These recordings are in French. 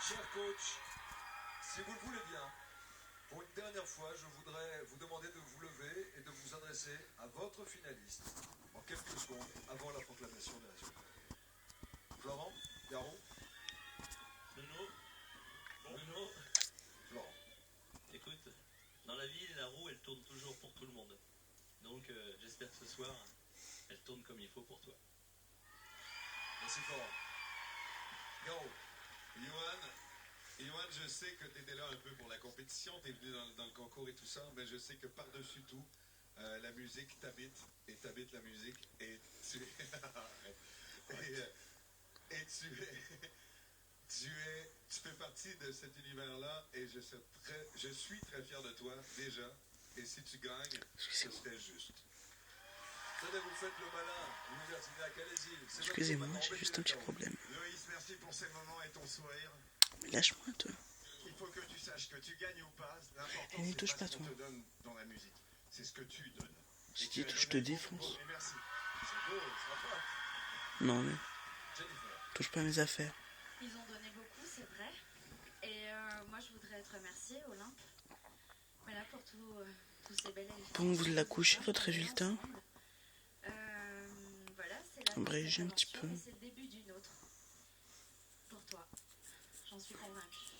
Cher coach, si vous le voulez bien, pour une dernière fois, je voudrais vous demander de vous lever et de vous adresser à votre finaliste en quelques secondes avant la proclamation des résultats. Florent, Garou, Bruno, Florent. écoute, dans la vie, la roue, elle tourne toujours pour tout le monde. Donc j'espère que ce soir, elle tourne comme il faut pour toi. Merci Florent. Garou. Yoann, je sais que tu étais là un peu pour la compétition, tu es venu dans le concours et tout ça, mais je sais que par-dessus tout, la musique t'habite, et t'habite la musique, et tu et tu fais partie de cet univers-là, et je suis très fier de toi, déjà, et si tu gagnes, ce serait juste. Tenez, vous faites le malin, l'université à Calaisil. Excusez-moi, j'ai juste un petit problème. Loïs, merci pour ces moments et ton sourire. Mais lâche-moi, toi. Il faut que tu saches que tu gagnes ou pas, l'important Et n'y c'est touche pas pas, ce qu'on toi. te donne dans la musique, c'est ce que tu donnes. Si Et tu tu as touches, je te donné défonce. beaucoup, et merci. C'est beau, sympa. Non, mais Jennifer. touche pas à mes affaires. Ils ont donné beaucoup, c'est vrai. Et moi, je voudrais te remercier, Olympe. Voilà, pour tous ces belles Donc, vous l'a couché, votre résultat? Voilà, c'est la Abrégé un petit peu. et c'est le début d'une autre. Pour toi. J'en suis convaincue.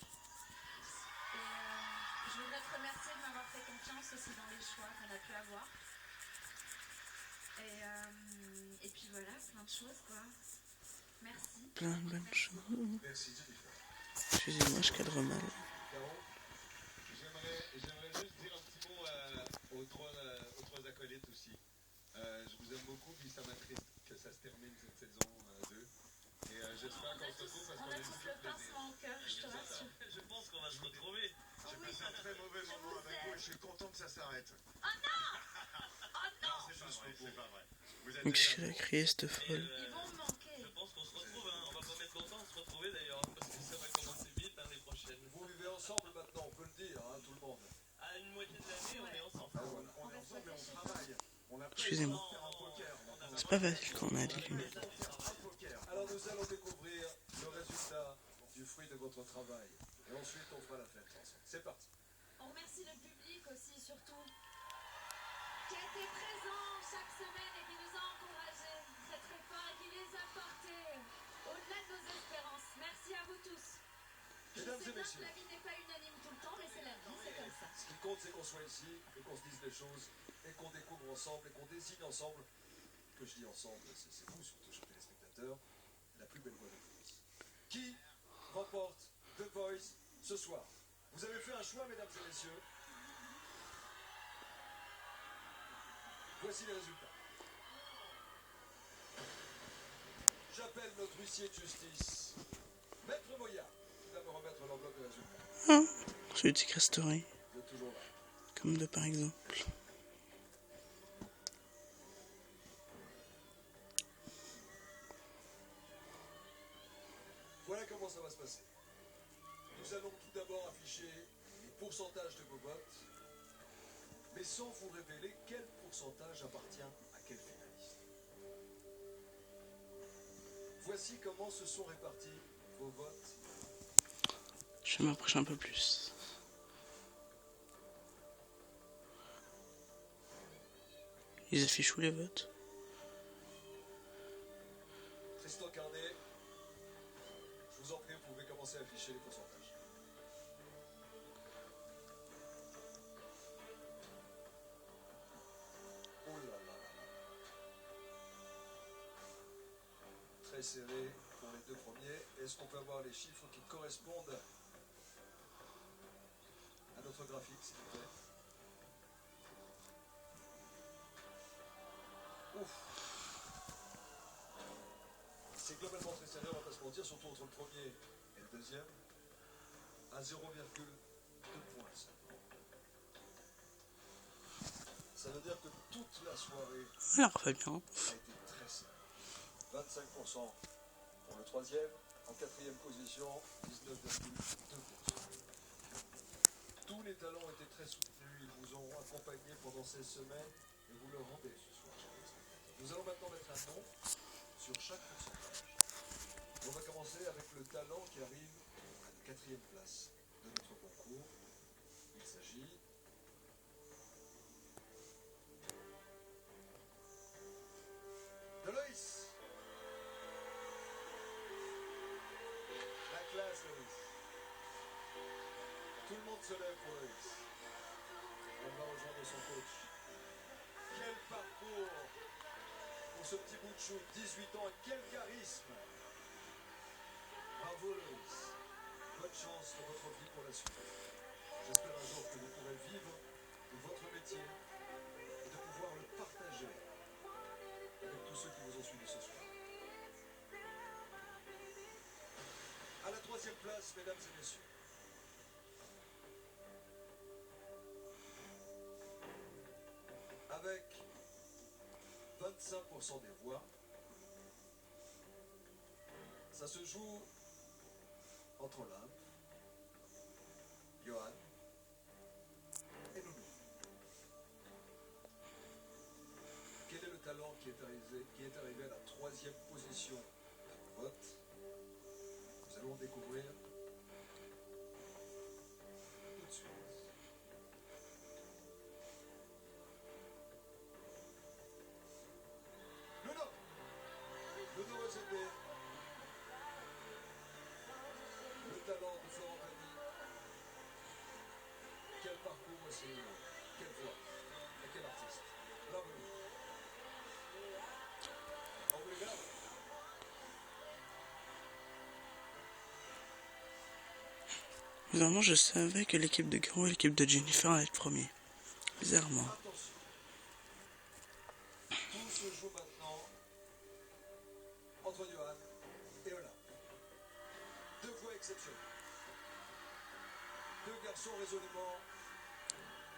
Et je voudrais te remercier de m'avoir fait confiance aussi dans les choix qu'on a pu avoir. Et puis voilà, plein de choses, quoi. Merci. Plein de bonnes choses. Merci Jennifer. Excusez-moi, je cadre mal. Garou. J'aimerais juste dire un petit mot aux trois acolytes aussi. Je vous aime beaucoup, puis ça m'attriste que ça se termine cette saison 2. Et j'espère qu'on se retrouve parce qu'on On a a eu tous beaucoup le de plaisir. pincement au cœur, je te rassure. Je pense qu'on va se retrouver. J'ai passé un très mauvais moment avec vous et je suis content que ça s'arrête. Oh non, C'est pas vrai. Vous êtes Mais qu'est-ce des qu'elle a amours. créé, cette Et, folle? ils vont me manquer. je pense qu'on se retrouve, hein. On va pas mettre longtemps à se retrouver d'ailleurs, parce que ça va commencer vite l'année prochaine. Vous vivez ensemble maintenant, on peut le dire, hein, tout le monde. À une moitié de l'année, on est ensemble. Ah, voilà. On est ensemble et on travaille. On a pas Excusez-moi. le temps de faire un poker. C'est pas facile quand on a des lunettes. Un poker. Alors nous allons découvrir le résultat du fruit de votre travail. Et ensuite on fera la fête ensemble. C'est parti. On remercie le public aussi, surtout, qui a été présent chaque semaine et qui nous a encouragés très très fort et qui les a portés au-delà de nos espérances. Merci à vous tous. Je Mesdames sais et bien que messieurs, la vie n'est pas unanime tout le temps, mais c'est la vie, c'est comme ça. ce qui compte c'est qu'on soit ici et qu'on se dise les choses et qu'on découvre ensemble et qu'on désigne ensemble, que je dis ensemble, c'est vous surtout chers téléspectateurs, la plus belle voix de France. Qui remporte The Voice ce soir? Vous avez fait un choix mesdames et messieurs. Voici les résultats. J'appelle notre huissier de justice, Maître Moya, qui va me remettre l'enveloppe des résultats. Ah, je vais dire restaurer. Vous êtes toujours là. Comme deux par exemple. Voilà comment ça va se passer. Nous allons tout d'abord afficher les pourcentages de vos votes, mais sans vous révéler quel pourcentage appartient à quel finaliste. Voici comment se sont répartis vos votes. Je vais m'approcher un peu plus. Ils affichent où les votes? Tristan Carnet, je vous en prie, vous pouvez commencer à afficher les pourcentages. Oh là là là là. Très serré pour les deux premiers. Est-ce qu'on peut avoir les chiffres qui correspondent à notre graphique, s'il vous plaît? Ouf. C'est globalement très serré, on va pas se mentir, surtout entre le premier et le deuxième, à 0,2 points seulement. Ça veut dire que toute la soirée Alors, Fabien. a été très serrée. 25% pour le troisième, en quatrième position, 19,2%. Tous les talents étaient très soutenus, ils vous auront accompagné pendant ces semaines et vous le rendez ce soir, chers téléspectateurs. Nous allons maintenant mettre un nom sur chaque pourcentage. On va commencer avec le talent qui arrive à la 4e place de notre concours. Il s'agit de Loïs. La classe, Loïs. Tout le monde se lève pour Loïs. Elle va rejoindre son coach. Quel parcours pour ce petit bout de chou, 18 ans, et quel charisme. Bravo Loïs. Bonne chance dans votre vie pour la suite. J'espère un jour que vous pourrez vivre de votre métier et de pouvoir le partager avec tous ceux qui vous ont suivi ce soir. À la 3e place, mesdames et messieurs. Avec 25% des voix, ça se joue entre Olympe, Johan et Nounou. Quel est le talent qui est arrivé à la 3e position de vote? Nous allons découvrir tout de suite. Ludo Rosende, le talent de Florent Pagny. Quel parcours aussi, quelle voix et quel artiste. Bravo. Obrigado. Bizarrement, je savais que l'équipe de Garou et l'équipe de Jennifer allaient être premiers. Bizarrement. Attention. Tout se joue maintenant entre Johan et Olympe. Deux voix exceptionnelles. Deux garçons résolument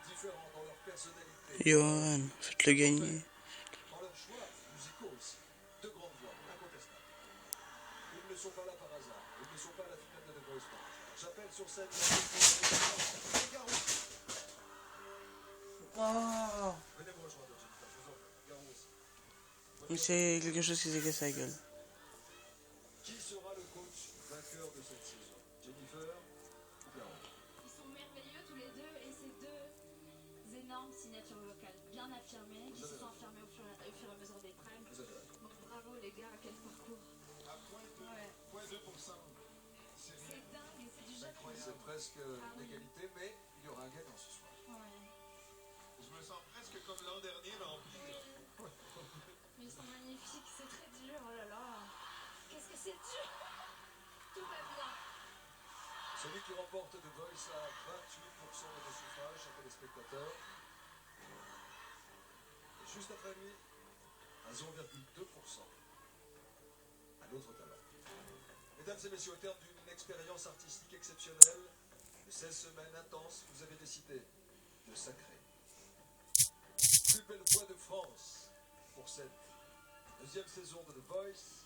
différents dans leur personnalité. Johan, faites-le gagner. Dans leurs choix musicaux aussi. Deux grandes voix, incontestables. Ils ne sont pas là par hasard. Ils ne sont pas à la finale de The Voice France. J'appelle sur scène Garou. Oh. Venez me rejoindre, Jennifer. Je vous en prie. Garou aussi. Mais c'est quelque chose qui s'est cassé la gueule. Qui sera le coach vainqueur de cette saison? Jennifer ou Garou? Ils sont merveilleux tous les deux et ces deux énormes signatures vocales bien affirmées qui se sont affirmées au fur et à mesure des tracks. Vous avez raison. Donc bravo les gars, quel parcours. À point 2%. Ouais. Point 2%. C'est rien. C'est dingue, c'est du jamais vu. C'est presque l'égalité, mais il y aura un gagnant ce soir. Ouais. Je me sens presque comme l'an dernier dans Pire. Mais ils sont magnifiques, c'est très dur, oh là là. Qu'est-ce que c'est dur. Tout va bien. Celui qui remporte The Voice a 28% des suffrages chez téléspectateurs. Et juste après lui, à 0,2%, un autre talent. Mesdames et messieurs, au terme d'une expérience artistique exceptionnelle, de 16 semaines intenses, vous avez décidé de sacrer plus belle voix de France pour cette 2e saison de The Voice.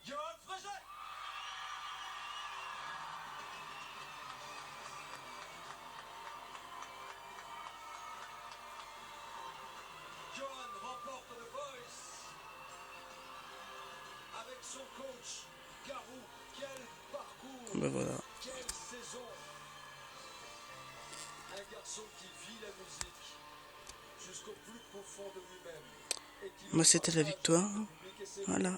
Johan Fréget. Johan remporte The Voice avec son coach Garou. Quel parcours, Ben voilà. quelle saison. Un garçon qui vit la musique jusqu'au plus profond de lui-même. Et qui Moi, c'était la victoire. le public et ses Voilà.